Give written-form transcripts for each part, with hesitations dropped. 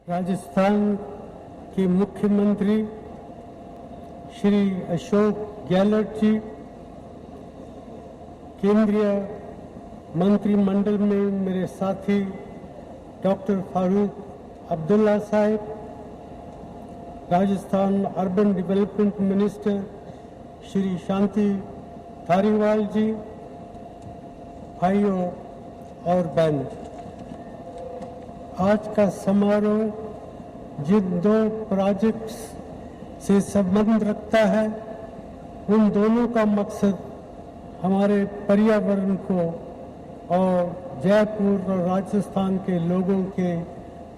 राजस्थान के मुख्यमंत्री श्री अशोक गहलोत जी, केंद्रीय मंत्रिमंडल में मेरे साथी doctor Farooq Abdullah sahab, Rajasthan urban development minister Shri Shanti Dhariwal ji, भाइयों और बहनों, आज का समारोह जिन दो प्रोजेक्ट्स से संबंध रखता है, उन दोनों का मकसद हमारे पर्यावरण को और जयपुर और राजस्थान के लोगों के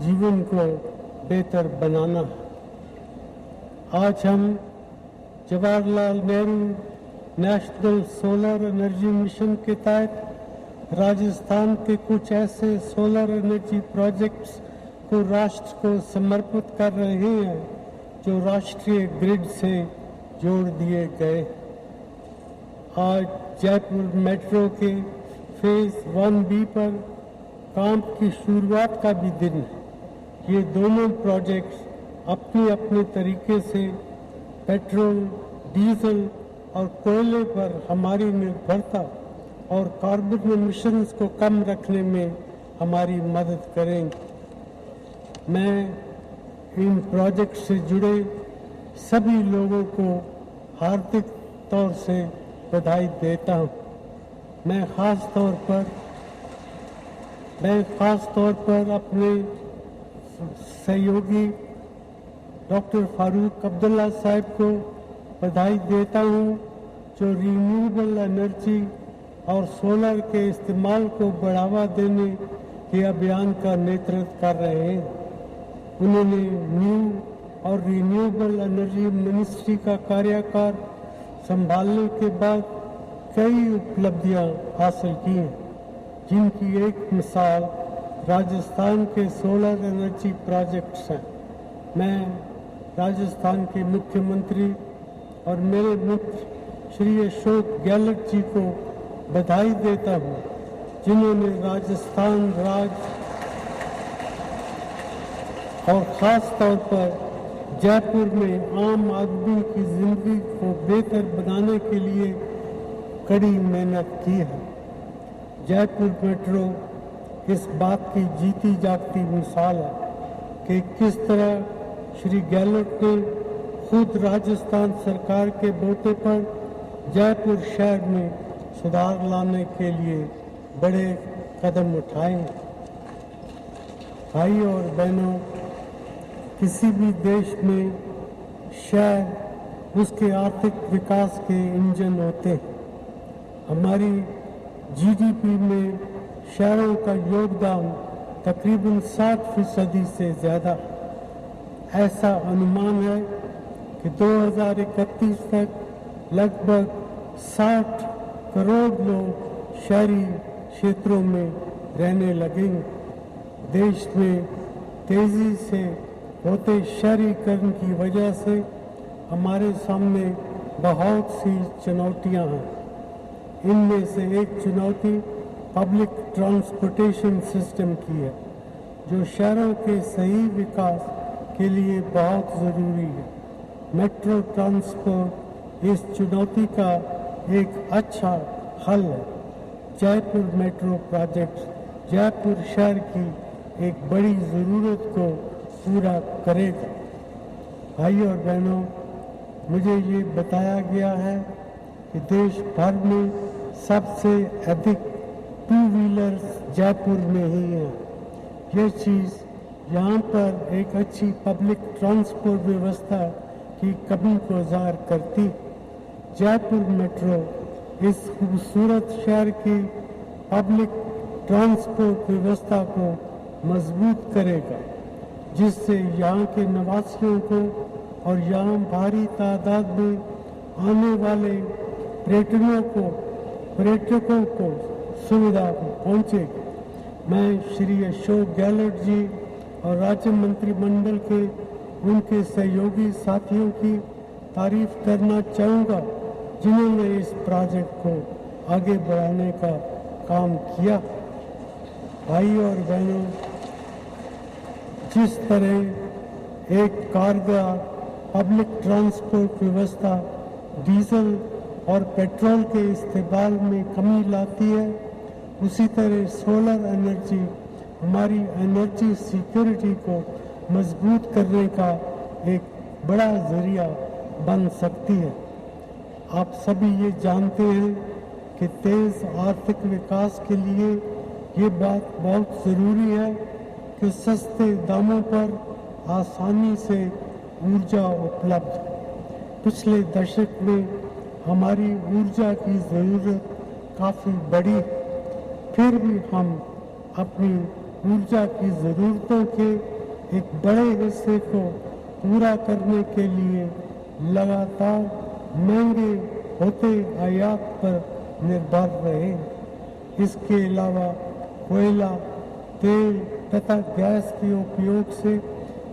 जीवन को बेहतर बनाना है। आज हम Jawaharlal Nehru national solar energy mission के तहत राजस्थान के कुछ ऐसे सोलर एनर्जी प्रोजेक्ट्स को राष्ट्र को समर्पित कर रहे हैं जो राष्ट्रीय ग्रिड से जोड़ दिए गए। आज जयपुर मेट्रो के फेज 1B पर काम की शुरुआत का भी दिन है। ये दोनों प्रोजेक्ट्स अपने अपने तरीके से पेट्रोल, डीजल और कोयले पर हमारी निर्भरता और कार्बन एमिशंस को कम रखने में हमारी मदद करेंगे। मैं इन प्रोजेक्ट से जुड़े सभी लोगों को हार्दिक तौर से बधाई देता हूं। मैं खास तौर पर अपने सहयोगी डॉक्टर फारूक अब्दुल्ला साहब को बधाई देता हूं, जो रिन्यूएबल एनर्जी और सोलर के इस्तेमाल को बढ़ावा देने के अभियान का नेतृत्व कर रहे हैं। उन्होंने न्यू और रिन्यूएबल एनर्जी मिनिस्ट्री का कार्यकाल संभालने के बाद कई उपलब्धियां हासिल की हैं, जिनकी एक मिसाल राजस्थान के सोलर एनर्जी प्रोजेक्ट्स हैं। मैं राजस्थान के मुख्यमंत्री और मेरे मित्र श्री अशोक गहलोत जी को बधाई देता हूं, जिन्होंने राजस्थान राज्य और खास तौर पर जयपुर में आम आदमी की जिंदगी को बेहतर बनाने के लिए कड़ी मेहनत की है। जयपुर मेट्रो इस बात की जीती जागती मिसाल है कि किस तरह श्री गहलोत ने खुद राजस्थान सरकार के बोटे पर जयपुर शहर में सुधार लाने के लिए बड़े कदम उठाए। भाई और बहनों, किसी भी देश में शहर उसके आर्थिक विकास के इंजन होते हैं। हमारी जीडीपी में शहरों का योगदान तकरीबन 60% से ज्यादा। ऐसा अनुमान है कि 2031 तक लगभग 60 करोड़ लोग शहरी क्षेत्रों में रहने लगेंगे। देश में तेजी से होते शहरीकरण की वजह से हमारे सामने बहुत सी चुनौतियां हैं। इनमें से एक चुनौती पब्लिक ट्रांसपोर्टेशन सिस्टम की है, जो शहरों के सही विकास के लिए बहुत जरूरी है। मेट्रो ट्रांसपोर्ट इस चुनौती का एक अच्छा हल है। जयपुर मेट्रो प्रोजेक्ट जयपुर शहर की एक बड़ी जरूरत को पूरा करेगा। भाई और बहनों, मुझे ये बताया गया है कि देश भर में सबसे अधिक 2 व्हीलर्स जयपुर में ही है। यह चीज़ यहाँ पर एक अच्छी पब्लिक ट्रांसपोर्ट व्यवस्था की कमी को ज़ाहिर करती। जयपुर मेट्रो इस खूबसूरत शहर की पब्लिक ट्रांसपोर्ट व्यवस्था को मजबूत करेगा, जिससे यहाँ के निवासियों को और यहाँ भारी तादाद में आने वाले पर्यटकों को सुविधा पहुँचेगी। मैं श्री अशोक गहलोत जी और राज्य मंत्रिमंडल के उनके सहयोगी साथियों की तारीफ करना चाहूँगा, जिन्होंने इस प्रोजेक्ट को आगे बढ़ाने का काम किया। भाई और बहनों, जिस तरह एक कारगर पब्लिक ट्रांसपोर्ट व्यवस्था डीजल और पेट्रोल के इस्तेमाल में कमी लाती है, उसी तरह सोलर एनर्जी हमारी एनर्जी सिक्योरिटी को मजबूत करने का एक बड़ा जरिया बन सकती है। आप सभी ये जानते हैं कि तेज आर्थिक विकास के लिए ये बात बहुत ज़रूरी है कि सस्ते दामों पर आसानी से ऊर्जा उपलब्ध। पिछले दशक में हमारी ऊर्जा की ज़रूरत काफ़ी बढ़ी, फिर भी हम अपनी ऊर्जा की ज़रूरतों के एक बड़े हिस्से को पूरा करने के लिए लगातार महंगे होते आयात पर निर्भर रहे। इसके अलावा कोयला, तेल तथा गैस के उपयोग से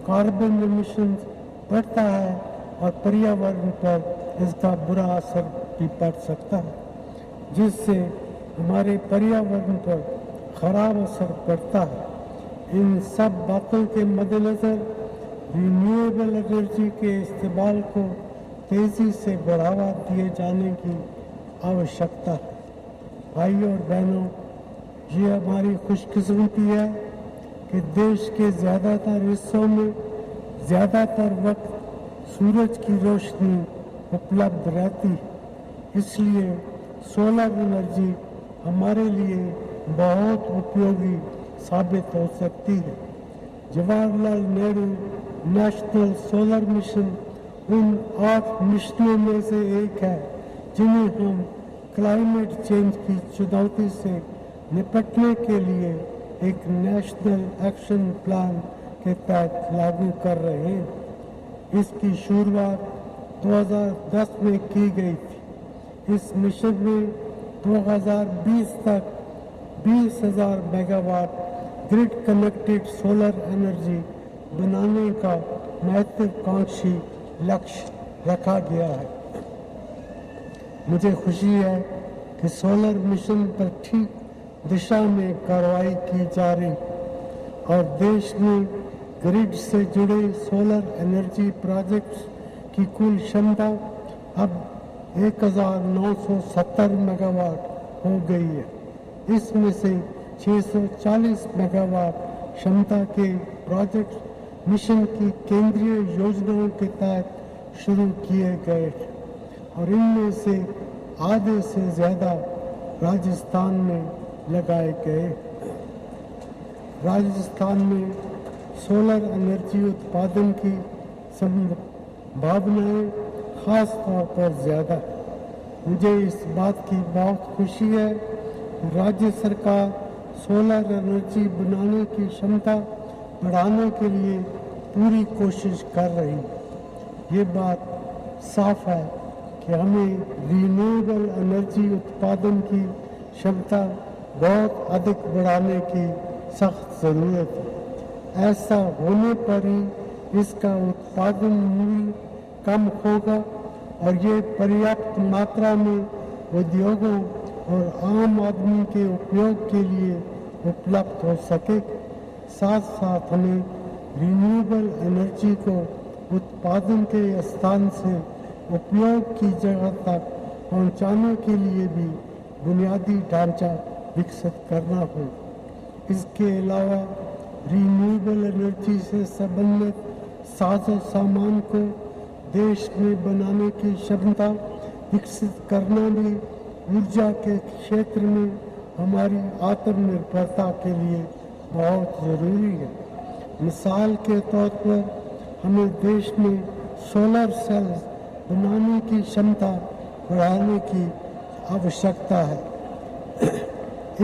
कार्बन एमिशंस बढ़ता है और पर्यावरण पर इसका बुरा असर भी पड़ सकता है, जिससे हमारे पर्यावरण पर खराब असर पड़ता है। इन सब बातों के मद्देनजर रिन्यूएबल एनर्जी के इस्तेमाल को तेजी से बढ़ावा दिए जाने की आवश्यकता है। भाइयों और बहनों, ये हमारी खुशकिस्मती है कि देश के ज़्यादातर हिस्सों में ज़्यादातर वक्त सूरज की रोशनी उपलब्ध रहती है, इसलिए सोलर एनर्जी हमारे लिए बहुत उपयोगी साबित हो सकती है। Jawaharlal Nehru national solar mission उन 8 मिशनों में से एक है जिन्हें हम क्लाइमेट चेंज की चुनौती से निपटने के लिए एक नेशनल एक्शन प्लान के तहत लागू कर रहे हैं। इसकी शुरुआत 2010 में की गई थी। इस मिशन में 2020 तक 20,000 megawatt grid connected solar energy बनाने का महत्वाकांक्षी लक्ष्य रखा गया है। मुझे खुशी है कि सोलर मिशन पर ठीक दिशा में कार्रवाई की जा रही और देश में ग्रिड से जुड़े सोलर एनर्जी प्रोजेक्ट्स की कुल क्षमता अब 1970 मेगावाट हो गई है। इसमें से 640 मेगावाट क्षमता के प्रोजेक्ट मिशन की केंद्रीय योजनाओं के तहत शुरू किए गए थे और इनमें से आधे से ज़्यादा राजस्थान में लगाए गए। राजस्थान में सोलर एनर्जी उत्पादन की संभावनाएं खास तौर पर ज़्यादा है। मुझे इस बात की बहुत खुशी है कि राज्य सरकार सोलर एनर्जी बनाने की क्षमता बढ़ाने के लिए पूरी कोशिश कर रही है। ये बात साफ है कि हमें रिन्यूएबल एनर्जी उत्पादन की क्षमता बहुत अधिक बढ़ाने की सख्त ज़रूरत है। ऐसा होने पर ही इसका उत्पादन मूल्य कम होगा और ये पर्याप्त मात्रा में उद्योगों और आम आदमी के उपयोग के लिए उपलब्ध हो सके। साथ साथ हमें रिन्यूएबल एनर्जी को उत्पादन के स्थान से उपयोग की जगह तक पहुंचाने के लिए भी बुनियादी ढांचा विकसित करना हो। इसके अलावा रिन्यूएबल एनर्जी से संबंधित साजो सामान को देश में बनाने की क्षमता विकसित करना भी ऊर्जा के क्षेत्र में हमारी आत्मनिर्भरता के लिए बहुत ज़रूरी है। मिसाल के तौर पर हमें देश में सोलर सेल्स बनाने की क्षमता बढ़ाने की आवश्यकता है।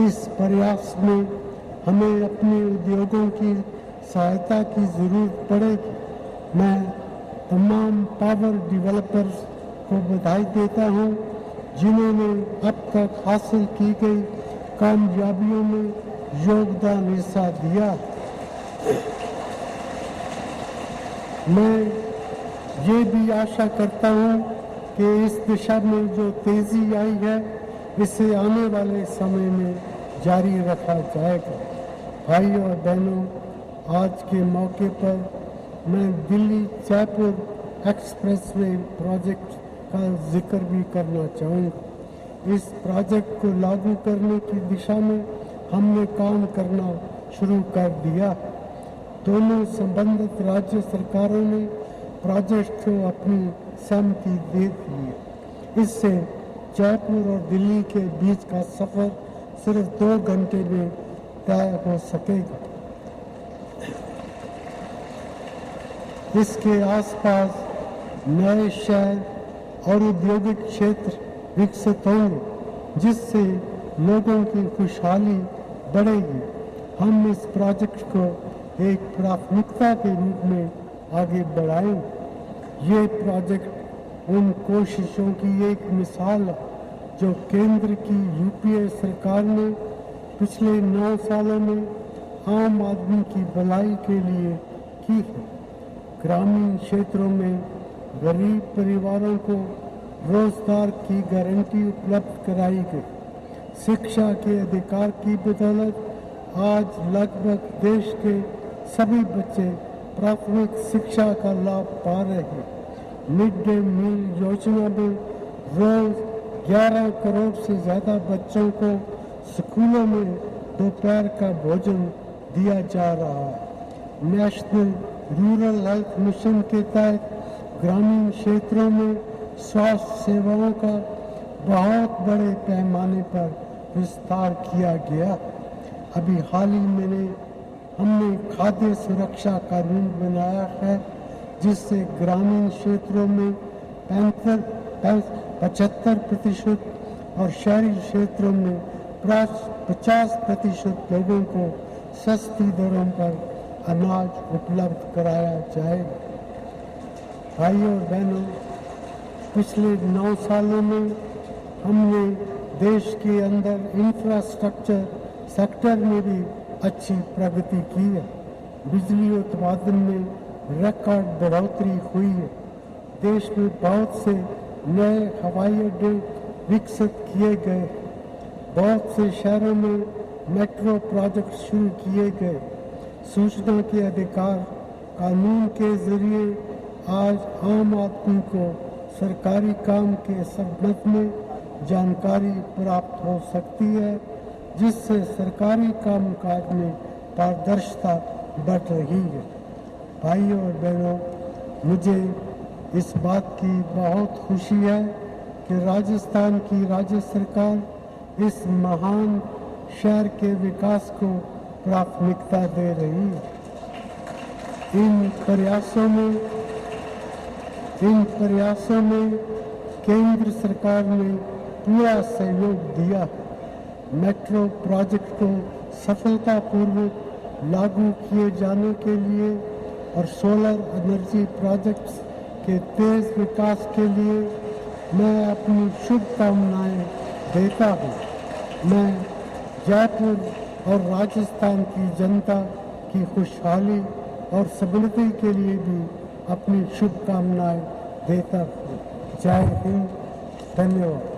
इस प्रयास में हमें अपने उद्योगों की सहायता की ज़रूरत पड़ेगी। मैं तमाम पावर डेवलपर्स को बधाई देता हूँ जिन्होंने अब तक हासिल की गई कामयाबियों में योगदान हिस्सा दिया। मैं ये भी आशा करता हूँ कि इस दिशा में जो तेज़ी आई है इसे आने वाले समय में जारी रखा जाएगा। भाइयों और बहनों, आज के मौके पर मैं दिल्ली जयपुर एक्सप्रेसवे प्रोजेक्ट का जिक्र भी करना चाहूँगा। इस प्रोजेक्ट को लागू करने की दिशा में हमने काम करना शुरू कर दिया। दोनों संबंधित राज्य सरकारों ने प्रोजेक्ट को अपनी सहमति दे दी। इससे जयपुर और दिल्ली के बीच का सफर सिर्फ 2 घंटे में तय हो सकेगा। इसके आसपास नए शहर और औद्योगिक क्षेत्र विकसित होंगे, जिससे लोगों की खुशहाली बढ़ेगी। हम इस प्रोजेक्ट को एक प्राथमिकता के रूप में आगे बढ़ाएंगे। ये प्रोजेक्ट उन कोशिशों की एक मिसाल है जो केंद्र की यूपीए सरकार ने पिछले 9 सालों में आम आदमी की भलाई के लिए की है। ग्रामीण क्षेत्रों में गरीब परिवारों को रोजगार की गारंटी उपलब्ध कराई गई। शिक्षा के अधिकार की बदौलत आज लगभग देश के सभी बच्चे प्राथमिक शिक्षा का लाभ पा रहे हैं। मिड डे मील योजना में रोज 11 करोड़ से ज्यादा बच्चों को स्कूलों में दोपहर का भोजन दिया जा रहा है। नेशनल रूरल हेल्थ मिशन के तहत ग्रामीण क्षेत्रों में स्वास्थ्य सेवाओं का बहुत बड़े पैमाने पर विस्तार किया गया। अभी हाल ही में हमने खाद्य सुरक्षा कानून बनाया है, जिससे ग्रामीण क्षेत्रों में 75% और शहरी क्षेत्रों में 50% लोगों को सस्ती दरों पर अनाज उपलब्ध कराया जाएगा। भाइयों और बहनों, पिछले 9 सालों में हमने देश के अंदर इंफ्रास्ट्रक्चर सेक्टर में भी अच्छी प्रगति की है। बिजली उत्पादन में रिकॉर्ड बढ़ोतरी हुई है। देश में बहुत से नए हवाई अड्डे विकसित किए गए। बहुत से शहरों में मेट्रो प्रोजेक्ट शुरू किए गए। सूचना के अधिकार कानून के जरिए आज आम आदमी को सरकारी काम के संबंध में जानकारी प्राप्त हो सकती है, जिससे सरकारी कामकाज में पारदर्शिता बढ़ रही है। भाइयों और बहनों, मुझे इस बात की बहुत खुशी है कि राजस्थान की राज्य सरकार इस महान शहर के विकास को प्राथमिकता दे रही है। इन प्रयासों में केंद्र सरकार ने पूरा सहयोग दिया। मेट्रो प्रोजेक्ट को सफलतापूर्वक लागू किए जाने के लिए और सोलर एनर्जी प्रोजेक्ट्स के तेज विकास के लिए मैं अपनी शुभकामनाएं देता हूं। मैं जयपुर और राजस्थान की जनता की खुशहाली और समृद्धि के लिए भी अपनी शुभकामनाएं देता हूँ। जय हिंद, धन्यवाद।